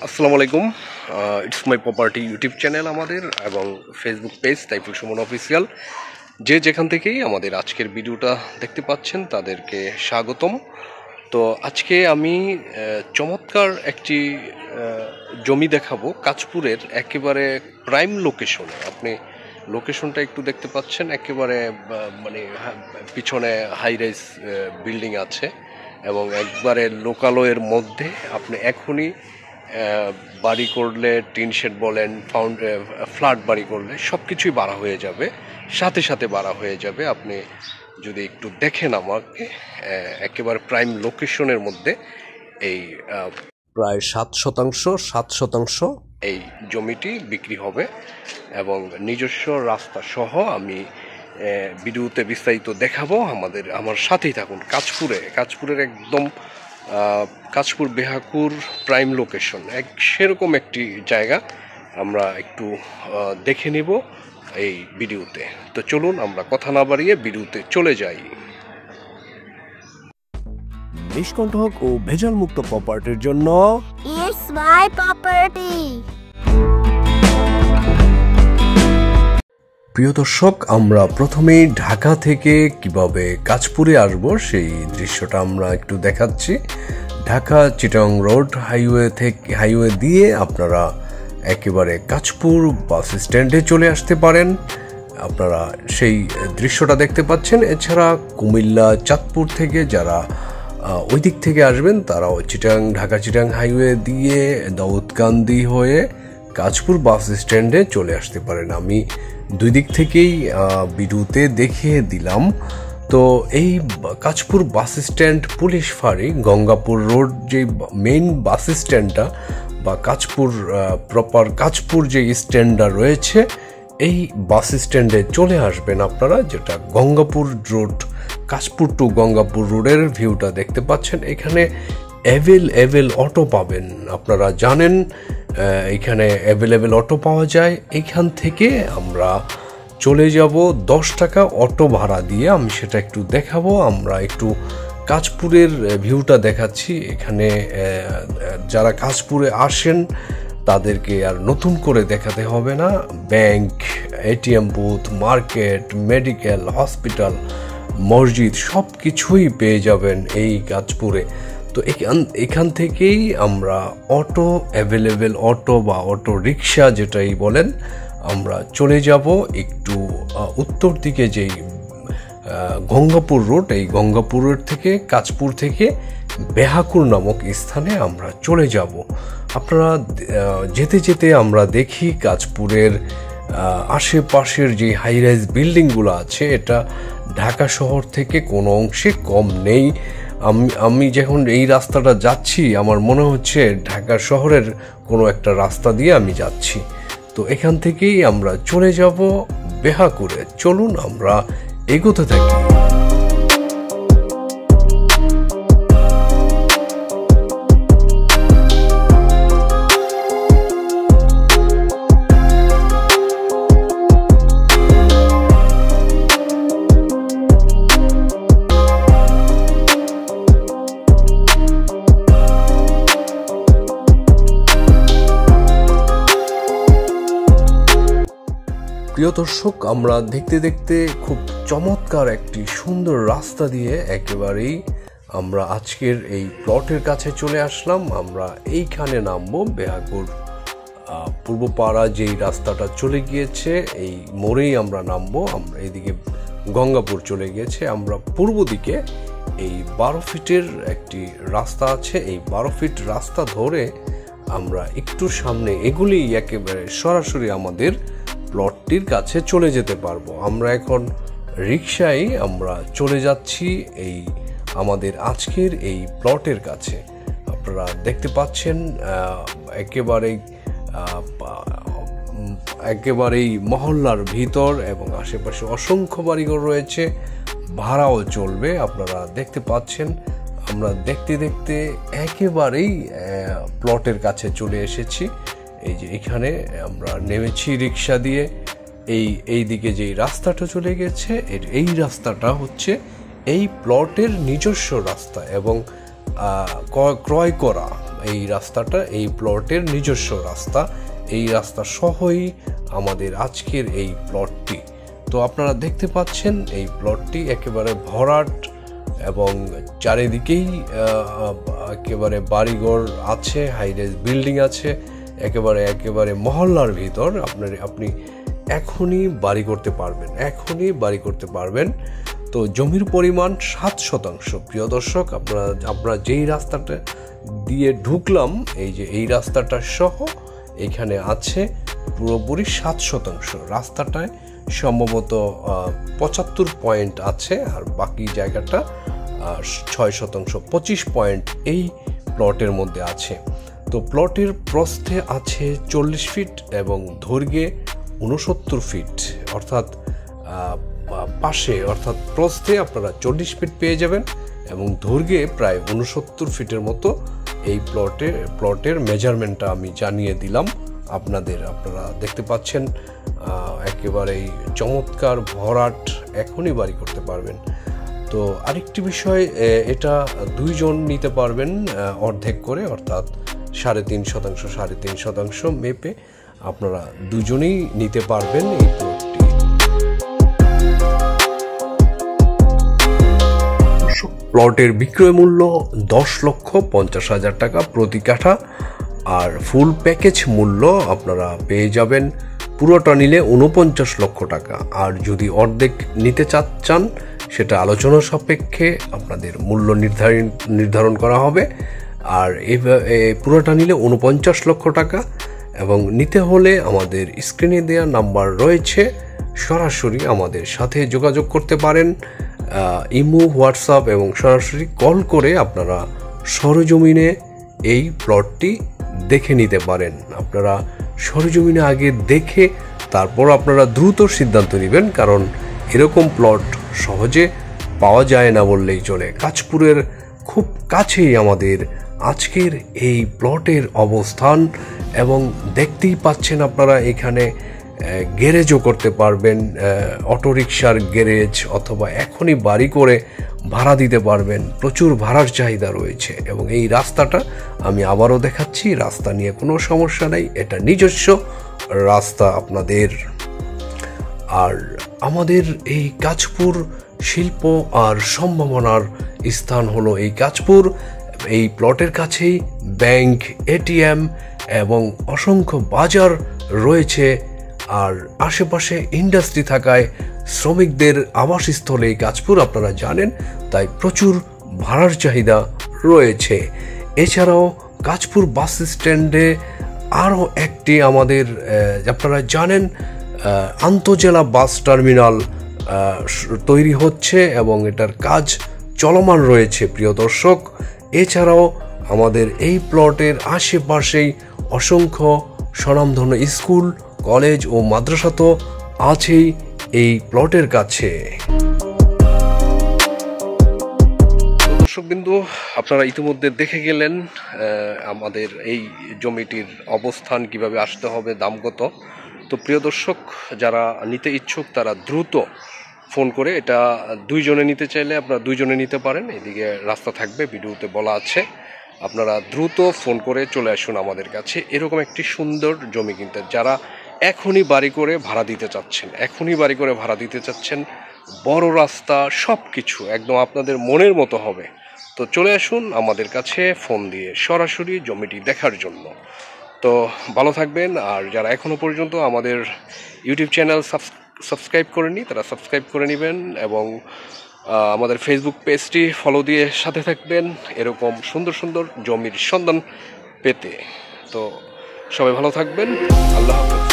আসসালামু আলাইকুম। It's my property YouTube channel আমাদের এবং Facebook page Taiful Suman official. যে যেখান থেকেই আমাদের আজকের ভিডিওটা দেখতে পাচ্ছেন তাদেরকে স্বাগতম। তো আজকে আমি চমৎকার একটি জমি দেখাবো কাঁচপুরের একেবারে প্রাইম লোকেশনে। আপনি লোকেশনটা একটু দেখতে পাচ্ছেন, একেবারে মানে পিছনে হাই রাইজ বিল্ডিং আছে এবং একবারে লোকালয়ের মধ্যে। আপনি এখনই বাড়ি করলে, টিন শেড বলেন, ফ্ল্যাট বাড়ি করলে সব কিছুই বাড়া হয়ে যাবে, সাথে সাথে বাড়া হয়ে যাবে। আপনি যদি একটু দেখেন আমাকে, একেবারে প্রাইম লোকেশনের মধ্যে এই প্রায় 7% এই জমিটি বিক্রি হবে এবং নিজস্ব রাস্তা সহ আমি ভিডিওতে বিস্তারিত দেখাবো। আমার সাথেই থাকুন। কাঁচপুরের একদম কাঁচপুর বেহাকুর প্রাইম লোকেশন, সেরকম একটি জায়গা আমরা একটু দেখে নেব এই ভিডিওতে। তো চলুন আমরা কথা না বাড়িয়ে ভিডিওতে চলে যাই। নিষ্কণ্টক ও ভেজাল মুক্ত প্রপার্টির জন্য ইটস মাই প্রপার্টি। প্রিয় দর্শক, আমরা প্রথমেই ঢাকা থেকে কিভাবে কাঁচপুরে আসব সেই দৃশ্যটা আমরা একটু দেখাচ্ছি। ঢাকা চিটাগং রোড হাইওয়ে দিয়ে আপনারা একেবারে কাঁচপুর বাস স্ট্যান্ডে চলে আসতে পারেন। আপনারা সেই দৃশ্যটা দেখতে পাচ্ছেন। এছাড়া কুমিল্লা চাঁদপুর থেকে যারা ওই দিক থেকে আসবেন তারাও ঢাকা চিটাগং হাইওয়ে দিয়ে দাউদকান্দি হয়ে কাঁচপুর বাস স্ট্যান্ডে চলে আসতে পারেন। আমি দুই দিক থেকেই ভিডিওতে দেখিয়ে দিলাম। তো এই কাঁচপুর বাস স্ট্যান্ড, পুলিশ ফাঁড়ি, গঙ্গাপুর রোড যে মেইন বাস স্ট্যান্ডটা বা কাঁচপুর প্রপার কাঁচপুর যে স্ট্যান্ডটা রয়েছে, এই বাস স্ট্যান্ডে চলে আসবেন আপনারা, যেটা গঙ্গাপুর রোড, কাঁচপুর টু গঙ্গাপুর রোডের ভিউটা দেখতে পাচ্ছেন। এখানে অ্যাভেলেবেল অটো পাবেন। আপনারা জানেন এখানে অ্যাভেলেবেল অটো পাওয়া যায়। এখান থেকে আমরা চলে যাব 10 টাকা অটো ভাড়া দিয়ে। আমি সেটা একটু দেখাবো। আমরা একটু কাঁচপুরের ভিউটা দেখাচ্ছি। এখানে যারা কাঁচপুরে আসেন তাদেরকে আর নতুন করে দেখাতে হবে না। Bank, ATM booth, market, medical, hospital, মসজিদ সব কিছুই পেয়ে যাবেন এই কাঁচপুরে। তো এখান থেকেই আমরা অটো, অ্যাভেলেবেল অটো বা অটো রিক্সা যেটাই বলেন, আমরা চলে যাব একটু উত্তর দিকে যেই গঙ্গাপুর রোড, এই গঙ্গাপুরের থেকে কাঁচপুর থেকে বেহাকুর নামক স্থানে আমরা চলে যাব। আপনারা যেতে যেতে আমরা দেখি কাঁচপুরের আশেপাশের যে হাই রাইজ বিল্ডিংগুলো আছে, এটা ঢাকা শহর থেকে কোনো অংশে কম নেই। আমি যখন এই রাস্তাটা যাচ্ছি আমার মনে হচ্ছে ঢাকা শহরের কোনো একটা রাস্তা দিয়ে আমি যাচ্ছি। তো এখান থেকেই আমরা চলে যাব বেহাকুরে। চলুন আমরা এগোতে থাকি। প্রিয় দর্শক, আমরা দেখতে দেখতে খুব চমৎকার একটি সুন্দর রাস্তা দিয়ে একেবারেই আমরা আজকের এই প্লটের কাছে চলে আসলাম। আমরা এইখানে নামবো বেহাকুর পূর্বপাড়া যেই রাস্তাটা চলে গিয়েছে, এই মোড়েই আমরা নামবো। আমরা এইদিকে গঙ্গাপুর চলে গিয়েছে। আমরা পূর্ব দিকে এই 12 ফিটের একটি রাস্তা আছে। এই 12 ফিট রাস্তা ধরে আমরা একটু সামনে এগুলি একেবারে সরাসরি আমাদের প্লটটির কাছে চলে যেতে পারবো। আমরা এখন রিক্সায় আমরা চলে যাচ্ছি এই আমাদের আজকের এই প্লটের কাছে। আপনারা দেখতে পাচ্ছেন একেবারেই মহল্লার ভিতর এবং আশেপাশে অসংখ্য বাড়িঘর রয়েছে, ভাড়াও চলবে। আপনারা দেখতে পাচ্ছেন আমরা দেখতে দেখতে একেবারেই প্লটের কাছে চলে এসেছি। এই যে এখানে আমরা নেমেছি রিক্সা দিয়ে। এই দিকে যেই রাস্তাটা চলে গেছে, এই রাস্তাটা হচ্ছে এই প্লটের নিজস্ব রাস্তা এবং ক্রয় করা এই রাস্তাটা এই প্লটের নিজস্ব রাস্তা, এই রাস্তা সহই আমাদের আজকের এই প্লটটি। তো আপনারা দেখতে পাচ্ছেন এই প্লটটি একেবারে ভরাট এবং চারিদিকেই একেবারে বাড়িঘর আছে, হাইরাইজ বিল্ডিং আছে, একেবারে মহল্লার ভিতর আপনি এখনই বাড়ি করতে পারবেন। তো জমির পরিমাণ 7 শতাংশ। প্রিয় দর্শক, আমরা যেই রাস্তাটা দিয়ে ঢুকলাম, এই রাস্তাটা সহ এখানে আছে পুরোপুরি 7 শতাংশ। রাস্তাটায় সম্ভবত 75 পয়েন্ট আছে, আর বাকি জায়গাটা 6 শতাংশ, 25 পয়েন্ট এই প্লটের মধ্যে আছে। তো প্লটের প্রস্থে আছে 40 ফিট এবং দৈর্ঘ্যে 69 ফিট, অর্থাৎ প্রস্থে আপনারা 40 ফিট পেয়ে যাবেন এবং দৈর্ঘ্যে প্রায় 69 ফিটের মতো এই প্লটের মেজারমেন্টটা আমি জানিয়ে দিলাম আপনারা দেখতে পাচ্ছেন। একেবারেই চমৎকার ভরাট, এখনই বাড়ি করতে পারবেন। তো আরেকটি বিষয়, এটা 2 জন নিতে পারবেন অর্ধেক করে, অর্থাৎ 3.5 শতাংশ মেপে আপনারা 2 জনেই নিতে পারবেন এই প্লটটি। প্লটের বিক্রয় মূল্য 10,50,000 টাকা প্রতি কাঠা, আর ফুল প্যাকেজ মূল্য আপনারা পেয়ে যাবেন পুরোটা নিলে 49 লক্ষ টাকা। আর যদি অর্ধেক নিতে চান সেটা আলোচনা সাপেক্ষে আপনাদের মূল্য নির্ধারণ করা হবে। আর পুরোটা নিলে 49 লক্ষ টাকা, এবং নিতে হলে আমাদের স্ক্রিনে দেওয়া নাম্বার রয়েছে, সরাসরি আমাদের সাথে যোগাযোগ করতে পারেন। ইমো, হোয়াটসঅ্যাপ এবং সরাসরি কল করে আপনারা সরজমিনে এই প্লটটি দেখে নিতে পারেন। আপনারা সরজমিনে আগে দেখে তারপর আপনারা দ্রুত সিদ্ধান্ত নেবেন, কারণ এরকম প্লট সহজে পাওয়া যায় না বললেই চলে। কাঁচপুরের খুব কাছেই আমাদের আজকের এই প্লটের অবস্থান, এবং দেখতেই পাচ্ছেন আপনারা এখানে গ্যারেজও করতে পারবেন, অটোরিকশার গ্যারেজ, অথবা এখনই বাড়ি করে ভাড়া দিতে পারবেন। প্রচুর ভাড়ার চাহিদা রয়েছে। এবং এই রাস্তাটা আমি আবারও দেখাচ্ছি, রাস্তা নিয়ে কোনো সমস্যা নেই, এটা নিজস্ব রাস্তা আপনাদের। আর আমাদের এই কাঁচপুর শিল্প আর সম্ভাবনার স্থান হলো এই কাঁচপুর। এই প্লটের কাছেই ব্যাংক, এটিএম এবং অসংখ্য বাজার রয়েছে। আর আশেপাশে ইন্ডাস্ট্রি থাকায় শ্রমিকদের আবাসস্থলে এই কাঁচপুর আপনারা জানেন, তাই প্রচুর ভাড়ার চাহিদা রয়েছে। এছাড়াও কাঁচপুর বাস স্ট্যান্ডে আরও একটি আমাদের আপনারা জানেন আন্তজেলা বাস টার্মিনাল তৈরি হচ্ছে এবং এটার কাজ চলমান রয়েছে প্রিয় দর্শক। এছাড়াও আমাদের এই প্লটের আশেপাশেই অসংখ্য স্বনামধন্য স্কুল, কলেজ ও মাদ্রাসা তো আছেই এই প্লটের কাছে। দর্শকবৃন্দ, আপনারা ইতিমধ্যে দেখে গেলেন আমাদের এই জমিটির অবস্থান, কিভাবে আসতে হবে, দাম কত। তো প্রিয় দর্শক, যারা নিতে ইচ্ছুক তারা দ্রুত ফোন করে, এটা 2 জনে নিতে চাইলে আপনারা 2 জনে নিতে পারেন। এদিকে রাস্তা থাকবে, ভিডিওতে বলা আছে। আপনারা দ্রুত ফোন করে চলে আসুন আমাদের কাছে এরকম একটি সুন্দর জমি কিনতে। যারা এখনই বাড়ি করে ভাড়া দিতে চাচ্ছেন, বড় রাস্তা, সব কিছু একদম আপনাদের মনের মতো হবে, তো চলে আসুন আমাদের কাছে ফোন দিয়ে সরাসরি জমিটি দেখার জন্য। তো ভালো থাকবেন। আর যারা এখনও পর্যন্ত আমাদের ইউটিউব চ্যানেল সাবস্ক্রাইব করেনি তারা সাবস্ক্রাইব করে নেবেন, এবং আমাদের ফেসবুক পেজটি ফলো দিয়ে সাথে থাকবেন এরকম সুন্দর সুন্দর জমির সন্ধান পেতে। তো সবাই ভালো থাকবেন, আল্লাহ হাফেজ।